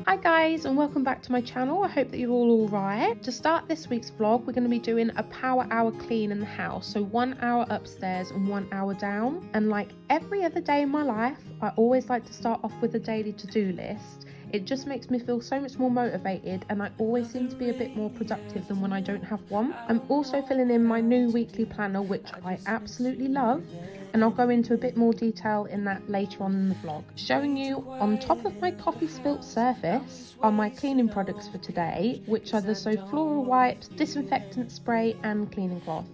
Hi guys, and welcome back to my channel. I hope that you're all alright. To start this week's vlog, we're going to be doing a power hour clean in the house. So 1 hour upstairs and 1 hour down. And like every other day in my life, I always like to start off with a daily to-do list. It just makes me feel so much more motivated, and I always seem to be a bit more productive than when I don't have one. I'm also filling in my new weekly planner, which I absolutely love, and I'll go into a bit more detail in that later on in the vlog. Showing you on top of my coffee spilt surface are my cleaning products for today, which are the floral wipes, disinfectant spray and cleaning cloth.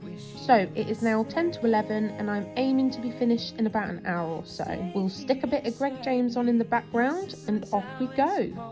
So it is now 10 to 11 and I'm aiming to be finished in about an hour or so. We'll stick a bit of Greg James on in the background and off we go.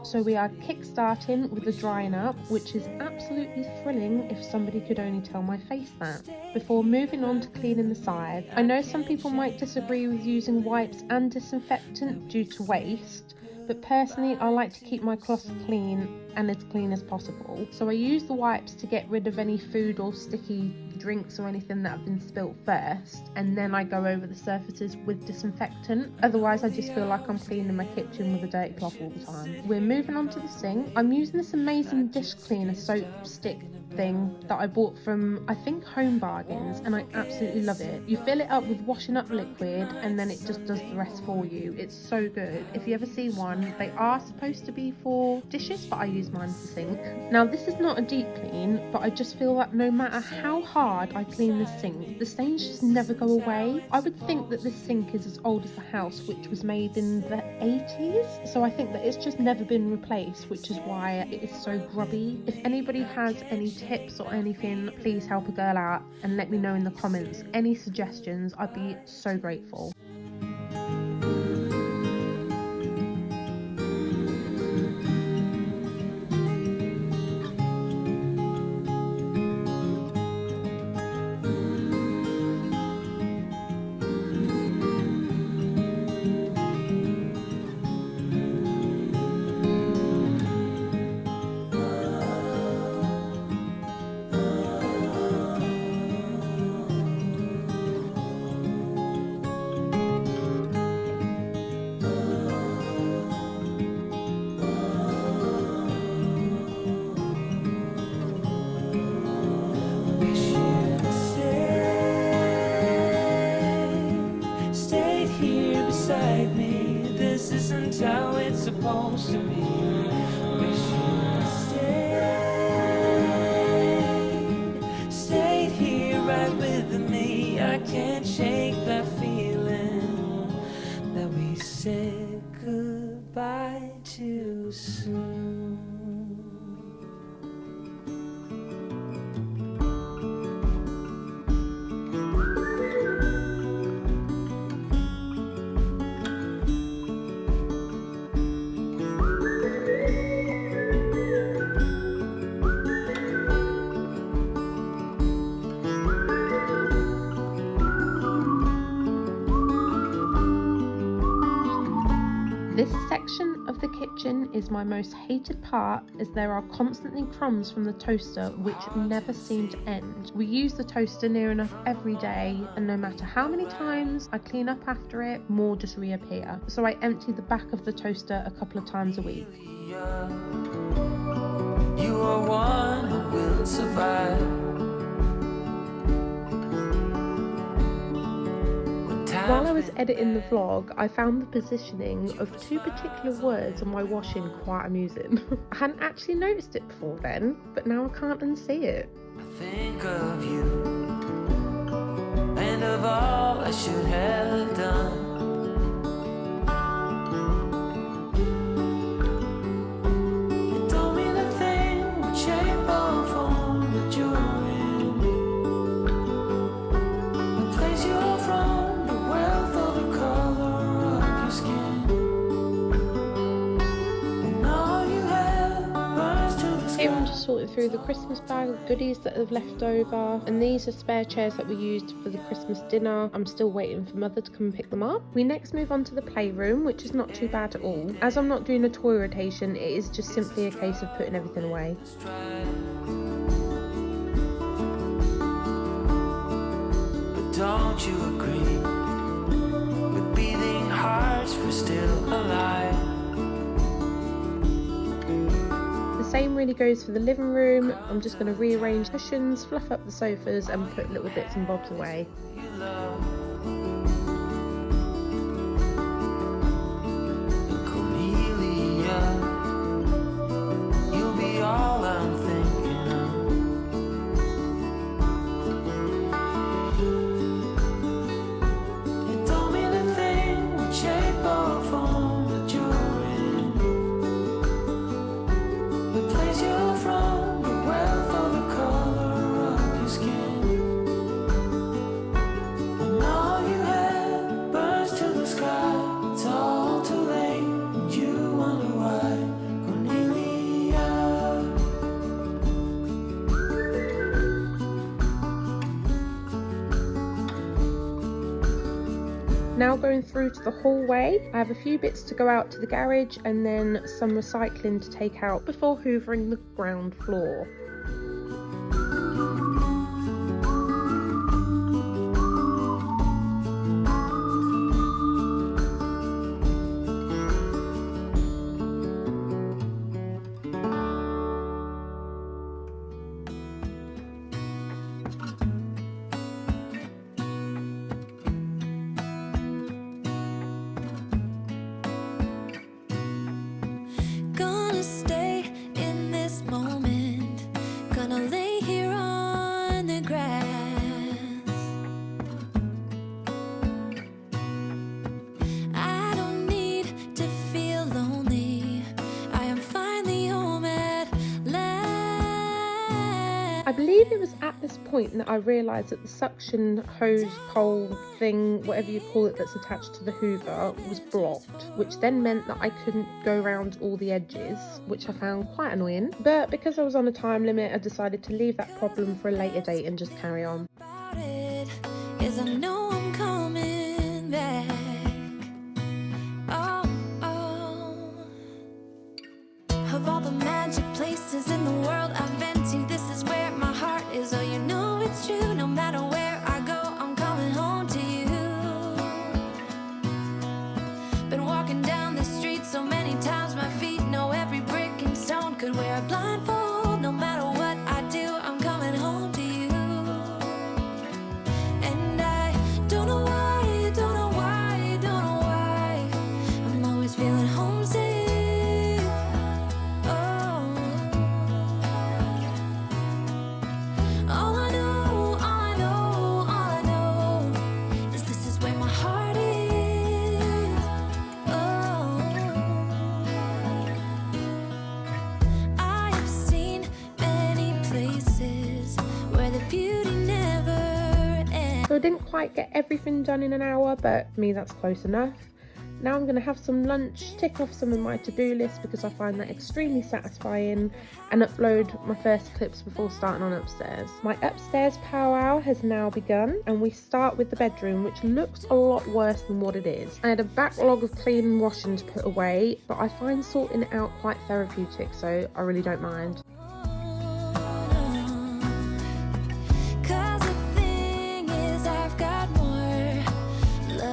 So we are kick-starting with the drying up, which is absolutely thrilling if somebody could only tell my face that. Before moving on to cleaning the side, I know some people might disagree with using wipes and disinfectant due to waste, but personally I like to keep my cloths clean and as clean as possible. So I use the wipes to get rid of any food or sticky drinks or anything that have been spilt first, and then I go over the surfaces with disinfectant. Otherwise I just feel like I'm cleaning my kitchen with a dirty cloth all the time. We're moving on to the sink. I'm using this amazing dish cleaner soap stick thing that I bought from, I think, Home Bargains, and I absolutely love it. You fill it up with washing up liquid and then it just does the rest for you. It's so good. If you ever see one, they are supposed to be for dishes, but I use mine for sink. Now this is not a deep clean, but I just feel that no matter how hard I clean the sink, the stains just never go away. I would think that this sink is as old as the house, which was made in the 80s, so I think that it's just never been replaced, which is why it is so grubby. If anybody has any tips or anything, please help a girl out and let me know in the comments. Any suggestions, I'd be so grateful. This isn't how it's supposed to be. Wish you stayed here right with me. I can't shake that feeling that we said goodbye too soon. This section of the kitchen is my most hated part, as there are constantly crumbs from the toaster which never seem to end. We use the toaster near enough every day, and no matter how many times I clean up after it, more just reappear. So I empty the back of the toaster a couple of times a week. You are one who will survive. While I was editing the vlog, I found the positioning of two particular words on my washing quite amusing. I hadn't actually noticed it before then, but now I can't unsee it. I think of you and of all I should have done. It don't mean a thing what shape or form that you're in, the place you're from, here I'm just sorting through the Christmas bag of goodies that have left over, and these are spare chairs that we used for the Christmas dinner. I'm still waiting for Mother to come and pick them up. We next move on to the playroom, which is not too bad at all. As I'm not doing a toy rotation, it is just simply a case of putting everything away. But don't you agree? With beating hearts we're still alive. same really goes for the living room. I'm just going to rearrange cushions, fluff up the sofas and put little bits and bobs away. Now going through to the hallway, I have a few bits to go out to the garage and then some recycling to take out before hoovering the ground floor. I believe it was at this point that I realised that the suction hose pole thing, whatever you call it, that's attached to the hoover was blocked, which then meant that I couldn't go around all the edges, which I found quite annoying. But because I was on a time limit, I decided to leave that problem for a later date and just carry on. Of all the magic places in the world I've been to, this is where my heart is. Oh, you know it's true. No matter where I go, I'm coming home to you. Been walking down the street so many times, my feet know every brick and stone. Could wear a blindfold. No matter what I do, I'm coming home to you. And I don't know why, don't know why, don't know why, I'm always feeling homesick. So I didn't quite get everything done in an hour, but for me that's close enough. Now I'm going to have some lunch, tick off some of my to-do lists because I find that extremely satisfying, and upload my first clips before starting on upstairs. My upstairs power hour has now begun, and we start with the bedroom, which looks a lot worse than what it is. I had a backlog of cleaning and washing to put away, but I find sorting it out quite therapeutic, so I really don't mind.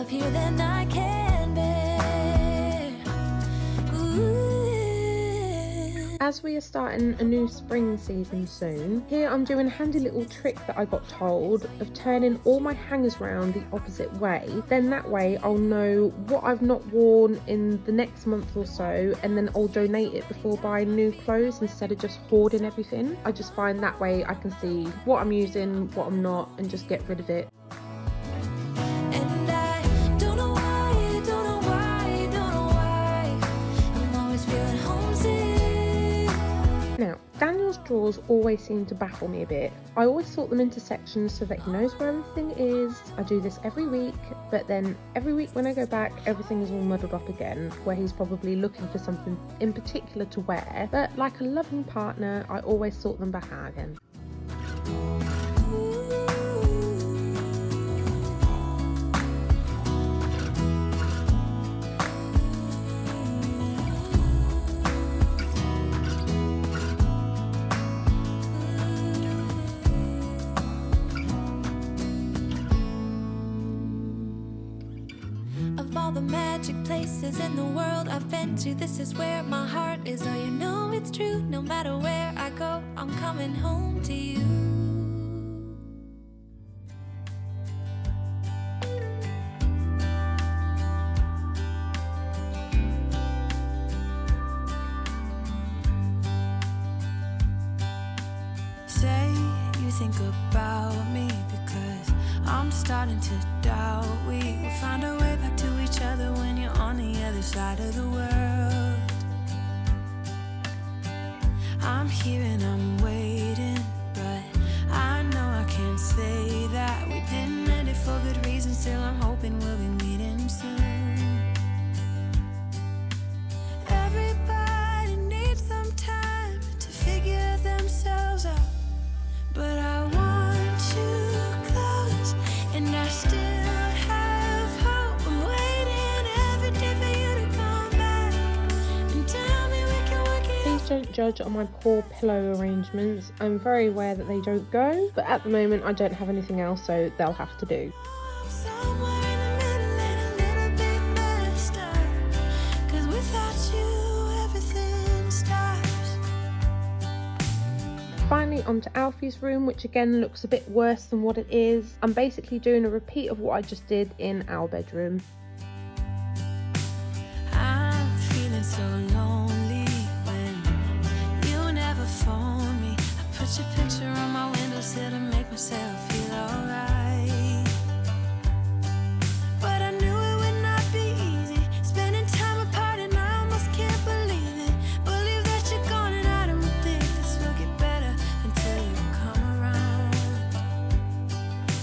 Here than I can bear. Ooh. As we are starting a new spring season soon, here I'm doing a handy little trick that I got told of turning all my hangers round the opposite way. Then that way I'll know what I've not worn in the next month or so, and then I'll donate it before buying new clothes instead of just hoarding everything. I just find that way I can see what I'm using, what I'm not, and just get rid of it. Now, Daniel's drawers always seem to baffle me a bit. I always sort them into sections so that he knows where everything is. I do this every week, but then every week when I go back, everything is all muddled up again, where he's probably looking for something in particular to wear. But like a loving partner, I always sort them back out again. All the magic magic places in the world I've been to. This is where my heart is. Oh, you know it's true. No matter where I go, I'm coming home to you. Say you think about me because I'm starting to doubt we will find our way back to each other when you're on the other side of the world. I'm here and I'm waiting, but I know I can't say that we didn't end it for good reason. Still I'm hoping we'll be meeting soon. Everybody needs some time to figure themselves out, but I want you close, and I still have hope. I'm waiting every day for you to come back and tell me we can work it out. Please don't judge on my poor pillow arrangements. I'm very aware that they don't go, but at the moment I don't have anything else, so they'll have to do. Somewhere in the middle and a little bit messed up, 'cause without you everything stops. Finally onto Alfie's room, which again looks a bit worse than what it is. I'm basically doing a repeat of what I just did in our bedroom. I'm feeling so lonely when you never phone me. I put your picture on my windowsill to make myself feel alright, but I knew it would not be easy spending time apart, and I almost can't believe it. Believe that you're gone, and I don't think this will get better until you come around.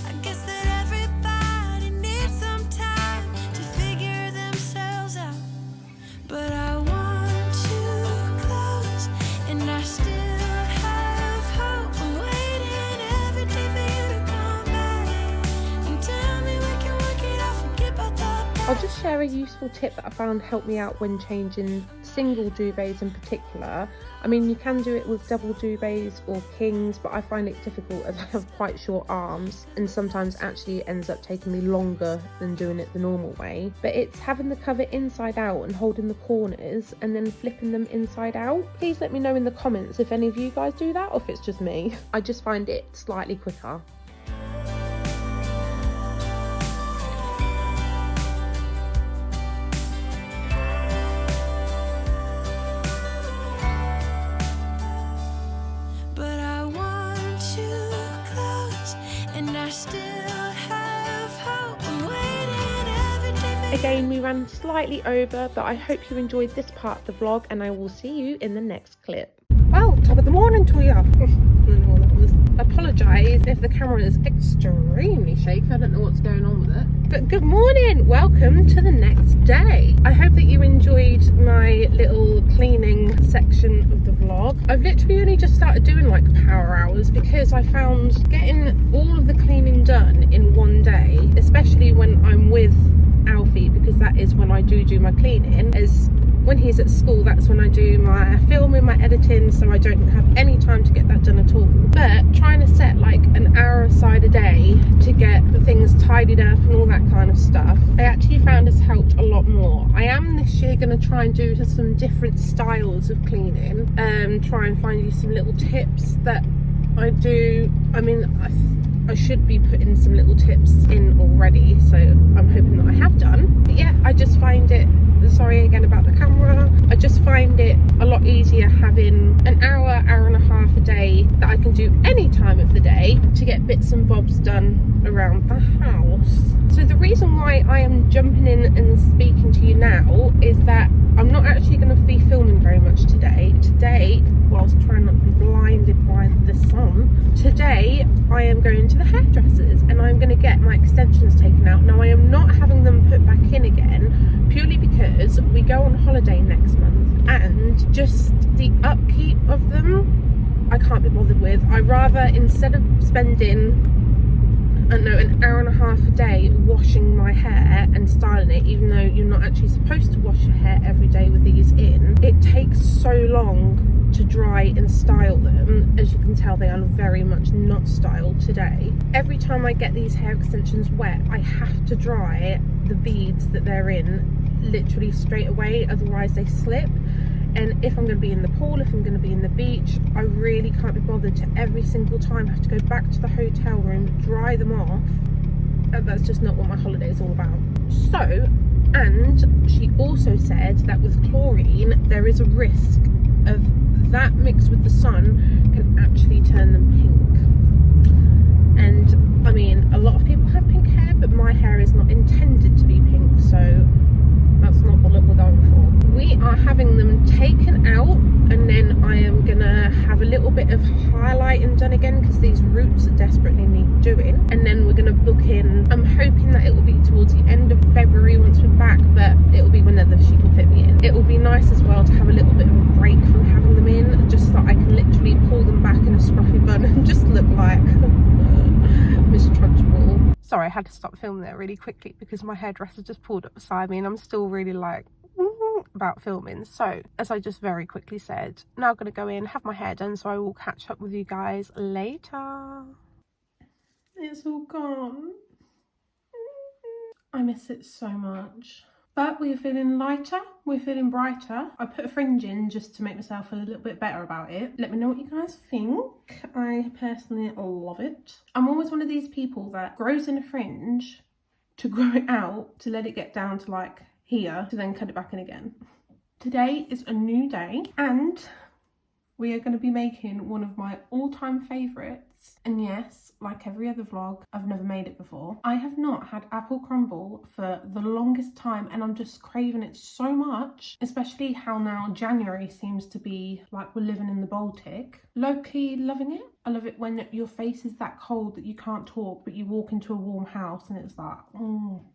I guess that everybody needs some time to figure themselves out, but I want you close, and I still have hope. I'm waiting every day for you to come back and tell me we can work it out. Forget about the I'll just share a useful tip that I found helped me out when changing single duvets in particular. I mean, you can do it with double duvets or kings, but I find it difficult as I have quite short arms, and sometimes actually it ends up taking me longer than doing it the normal way. But it's having the cover inside out and holding the corners and then flipping them inside out. Please let me know in the comments if any of you guys do that or if it's just me. I just find it slightly quicker. but I want you close, and I still have hope. I'm waiting every day for Again, we ran slightly over, but I hope you enjoyed this part of the vlog, and I will see you in the next clip. Well, top of the morning to you. I don't know what that was. I apologise if the camera is extremely shaky. I don't know what's going on with it. But good morning. Welcome to the next day. I hope that you enjoyed my little cleaning section of the vlog. I've literally only just started doing like power hours because I found getting all of the cleaning done in one day, especially when I'm with Alfie, because that is when I do my cleaning, is when he's at school. That's when I do my filming, my editing, so I don't have any time to get that done at all. But trying to set like an hour aside a day to get the things tidied up and all that kind of stuff, I actually found has helped a lot more. I am this year going to try and do some different styles of cleaning, try and find you some little tips that I do. I mean, I should be putting some little tips in already, so I'm hoping that I have done. But yeah, I just find it, sorry again about the camera, I just find it a lot easier having an hour and a half a day that I can do any time of the day to get bits and bobs done around the house. So the reason why I am jumping in and speaking to you now is that I'm not actually going to be filming very much today. Today, whilst trying not to be blinded by the sun, today I am going to the hairdressers and I'm going to get my extensions taken out. Now I am not having them put back in again, purely because we go on holiday next month, and just the upkeep of them I can't be bothered with. I rather, instead of spending, I don't know, an hour and a half a day washing my hair and styling it, even though you're not actually supposed to wash your hair every day with these in, it takes so long to dry and style them. As you can tell, they are very much not styled today. Every time I get these hair extensions wet, I have to dry the beads that they're in literally straight away, otherwise they slip. And if I'm going to be in the pool, if I'm going to be in the beach, I really can't be bothered to every single time have to go back to the hotel room, dry them off. That's just not what my holiday is all about. So, and she also said that with chlorine, there is a risk of that mixed with the sun can actually turn them pink. And I mean, a lot of people have pink hair, but my hair is not intended to be pink, so that's not what we're going for. We are having them taken out, and then I am gonna have a little bit of highlighting done again because these roots desperately need doing, and then we're gonna book in. I'm hoping that it will be towards the end of February once we're back, but it will be whenever she can fit me in. It will be nice as well to have a little bit of a break from having them in, just so I can literally pull them back in a scruffy bun and just look like Miss Trunchbull. Sorry, I had to stop filming there really quickly because my hairdresser just pulled up beside me and I'm still really like about filming. So as I just very quickly said, now I'm going to go in, have my hair done, so I will catch up with you guys later. It's all gone. I miss it so much. But we're feeling lighter, we're feeling brighter. I put a fringe in just to make myself feel a little bit better about it. Let me know what you guys think. I personally love it. I'm always one of these people that grows in a fringe to grow it out, to let it get down to like here, to then cut it back in again. Today is a new day and we are going to be making one of my all-time favourites. And yes, like every other vlog, I've never made it before. I have not had apple crumble for the longest time and I'm just craving it so much, especially how now January seems to be like we're living in the Baltic. Low-key loving it. I love it when your face is that cold that you can't talk, but you walk into a warm house and it's like,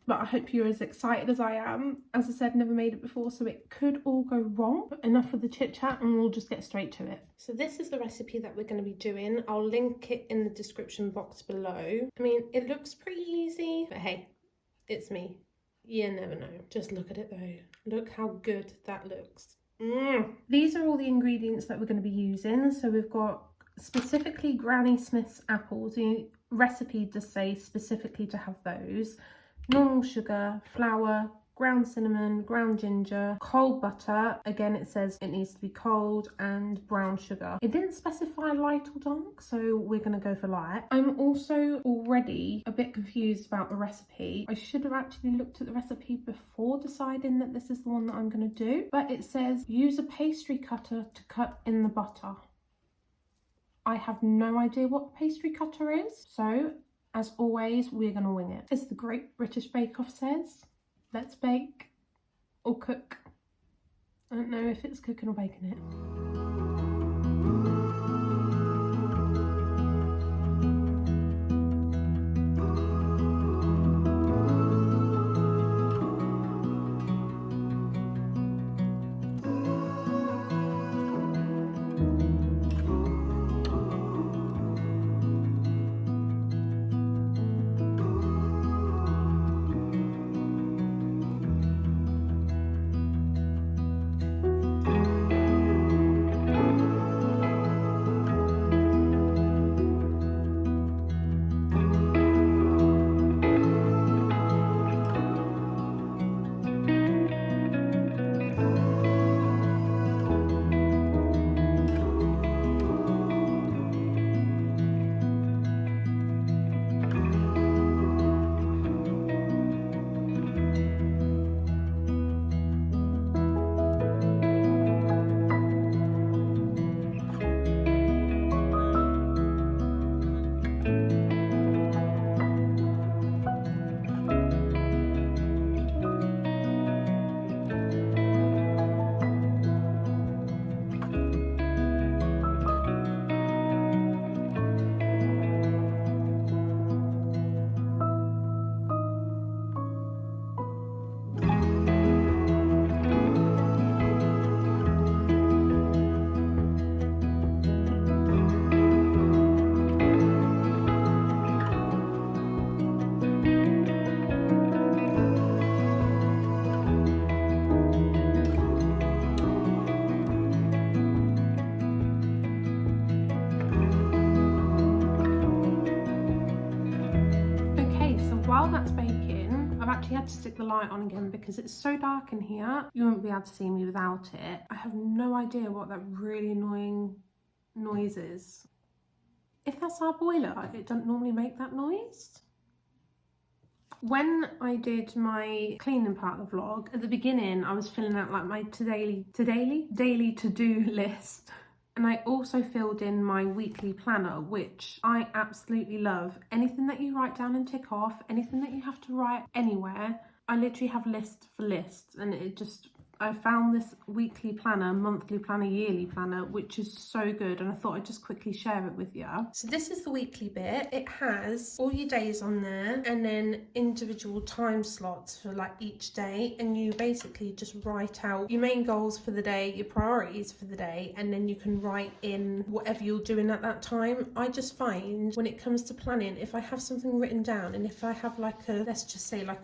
But I hope you're as excited as I am. As I said, never made it before, so it could all go wrong. But enough of the chit chat and we'll just get straight to it. So this is the recipe that we're going to be doing. I'll link it in the description box below. I mean, it looks pretty easy, but hey, it's me. You never know. Just look at it though. Look how good that looks. These are all the ingredients that we're going to be using. So we've got specifically Granny Smith's apples. The recipe does say specifically to have those. Normal sugar, flour, ground cinnamon, ground ginger, cold butter. Again, it says it needs to be cold, and brown sugar. It didn't specify light or dark, so we're going to go for light. I'm also already a bit confused about the recipe. I should have actually looked at the recipe before deciding that this is the one that I'm going to do, but it says use a pastry cutter to cut in the butter. I have no idea what a pastry cutter is, so as always, we're going to wing it. As the Great British Bake Off says, let's bake or cook. I don't know if it's cooking or baking it. had to stick the light on again because it's so dark in here, you won't be able to see me without it. I have no idea what that really annoying noise is. If that's our boiler, it doesn't normally make that noise. When I did my cleaning part of the vlog, at the beginning I was filling out like my daily to-do list. And I also filled in my weekly planner, which I absolutely love. Anything that you write down and tick off, anything that you have to write anywhere, I literally have list for list, and I found this weekly planner, monthly planner, yearly planner, which is so good, and I thought I'd just quickly share it with you. So this is the weekly bit. It has all your days on there and then individual time slots for like each day, and you basically just write out your main goals for the day, your priorities for the day, and then you can write in whatever you're doing at that time. I just find when it comes to planning, if I have something written down and if I have like a, let's just say like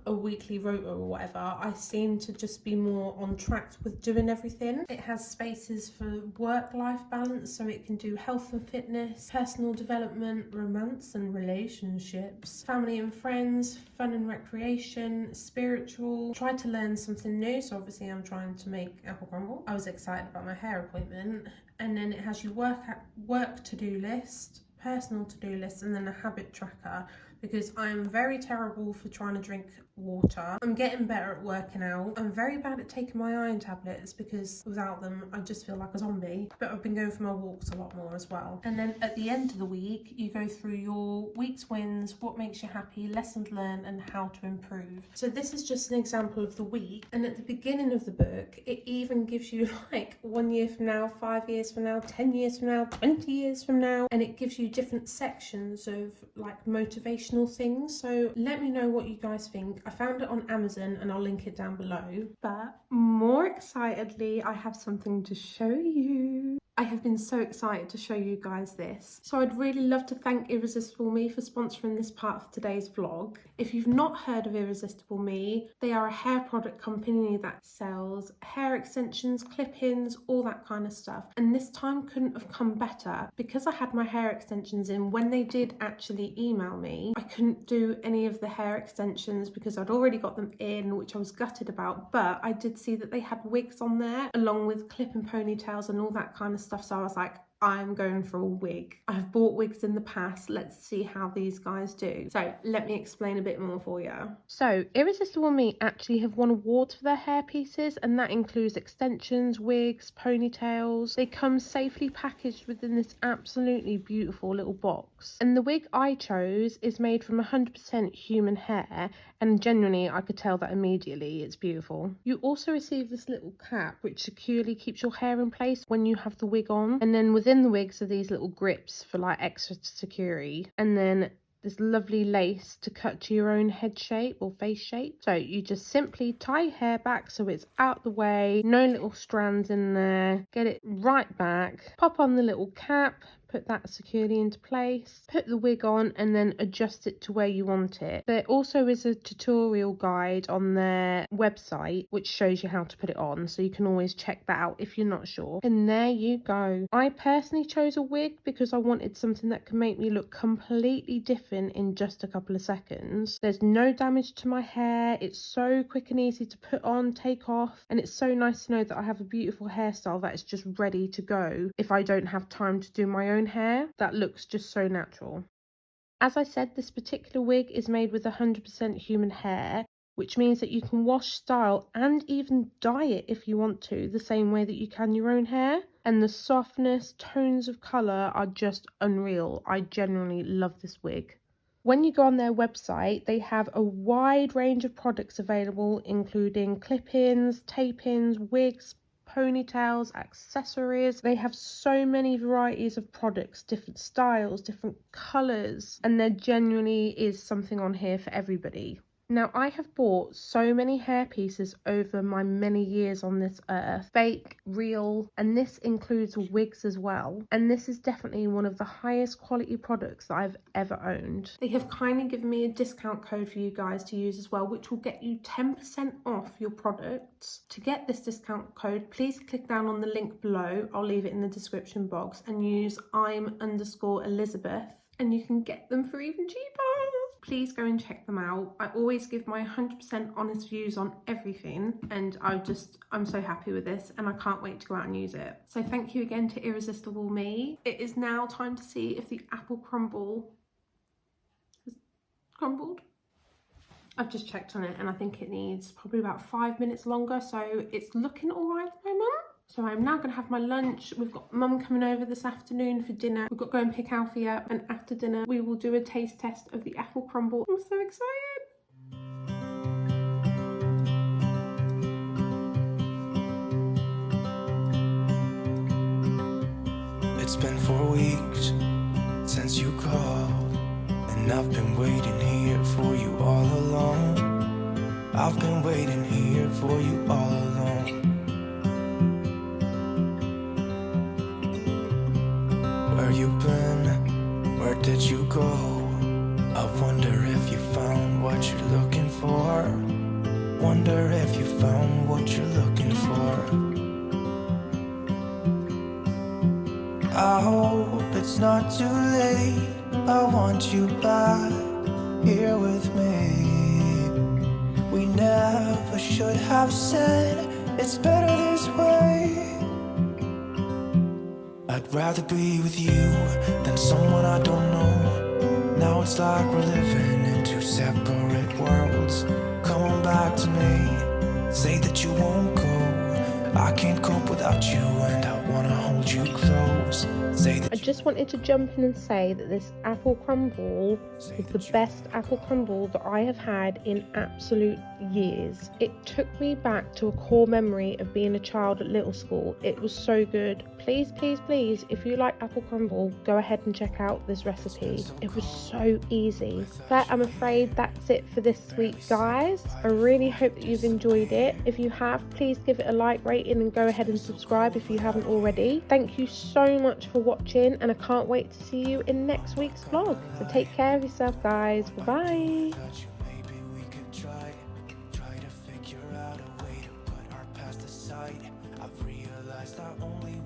a weekly rota or whatever, I seem to just be more on track with doing everything. It has spaces for work-life balance, so it can do health and fitness, personal development, romance and relationships, family and friends, fun and recreation, spiritual. Try to learn something new, so obviously I'm trying to make apple crumble. I was excited about my hair appointment. And then it has your work to-do list, personal to-do list, and then a habit tracker, because I'm very terrible for trying to drink water. I'm getting better at working out. I'm very bad at taking my iron tablets because without them I just feel like a zombie. But I've been going for my walks a lot more as well. And then at the end of the week, you go through your week's wins, what makes you happy, lessons learned, and how to improve. So this is just an example of the week. And at the beginning of the book, it even gives you like 1 year from now, 5 years from now, 10 years from now, 20 years from now. And it gives you different sections of like motivational things. So let me know what you guys think. I found it on Amazon and I'll link it down below. But more excitedly, I have something to show you. I have been so excited to show you guys this. So I'd really love to thank Irresistible Me for sponsoring this part of today's vlog. If you've not heard of Irresistible Me, they are a hair product company that sells hair extensions, clip-ins, all that kind of stuff. And this time couldn't have come better because I had my hair extensions in. When they did actually email me, I couldn't do any of the hair extensions because I'd already got them in, which I was gutted about. But I did see that they had wigs on there along with clip and ponytails and all that kind of stuff. So I was like, I'm going for a wig. I've bought wigs in the past. Let's see how these guys do. So let me explain a bit more for you. So Irresistible Me actually have won awards for their hair pieces, and that includes extensions, wigs, ponytails. They come safely packaged within this absolutely beautiful little box. And the wig I chose is made from 100% human hair, and genuinely I could tell that immediately. It's beautiful. You also receive this little cap which securely keeps your hair in place when you have the wig on, and then within the wigs are these little grips for like extra security, and then this lovely lace to cut to your own head shape or face shape. So you just simply tie your hair back so it's out the way, no little strands in there, get it right back, pop on the little cap, put that securely into place, put the wig on, and then adjust it to where you want it. There also is a tutorial guide on their website which shows you how to put it on, so you can always check that out if you're not sure. And there you go. I personally chose a wig because I wanted something that can make me look completely different in just a couple of seconds. There's no damage to my hair, it's so quick and easy to put on, take off, and it's so nice to know that I have a beautiful hairstyle that is just ready to go if I don't have time to do my own hair. That looks just so natural. As I said, this particular wig is made with 100% human hair, which means that you can wash, style, and even dye it if you want to, the same way that you can your own hair. And the softness, tones of colour are just unreal. I genuinely love this wig. When you go on their website, they have a wide range of products available, including clip-ins, tape-ins, wigs, ponytails, accessories. They have so many varieties of products, different styles, different colours, and there genuinely is something on here for everybody. Now, I have bought so many hair pieces over my many years on this earth, fake, real, and this includes wigs as well. And this is definitely one of the highest quality products that I've ever owned. They have kindly given me a discount code for you guys to use as well, which will get you 10% off your products. To get this discount code, please click down on the link below. I'll leave it in the description box, and use I'm_Elizabeth, and you can get them for even cheaper. please go and check them out. I always give my 100% honest views on everything, and I'm so happy with this, and I can't wait to go out and use it. So thank you again to Irresistible Me. It is now time to see if the apple crumble has crumbled. I've just checked on it and I think it needs probably about 5 minutes longer, so it's looking all right at the moment. So I'm now going to have my lunch. We've got Mum coming over this afternoon for dinner. We've got to go and pick Alfie up, and after dinner we will do a taste test of the apple crumble. I'm so excited. It's been 4 weeks since you called, and I've been waiting here for you all along. I've been waiting here for you all along. Where you been? Where did you go? I wonder if you found what you're looking for. Wonder if you found what you're looking for. I hope it's not too late. I want you back here with me. We never should have said it's better this way. I'd rather be with you than someone I don't know. Now it's like we're living in two separate worlds. Come on back to me, say that you won't go. I can't cope without you, and I wanna hold you close. Say that I just wanted to jump in and say that this apple crumble is the best apple crumble that I have had in absolute years. It took me back to a core memory of being a child at little school. It was so good. Please, please, please, if you like apple crumble, go ahead and check out this recipe. It was so easy. But I'm afraid that's it for this week, guys. I really hope that you've enjoyed it. If you have, please give it a like rating and go ahead and subscribe if you haven't already. Thank you so much for watching, and I can't wait to see you in next week's vlog. So take care of yourself, guys. Bye bye. maybe we could try to figure out a way to put our past aside. I've realized I only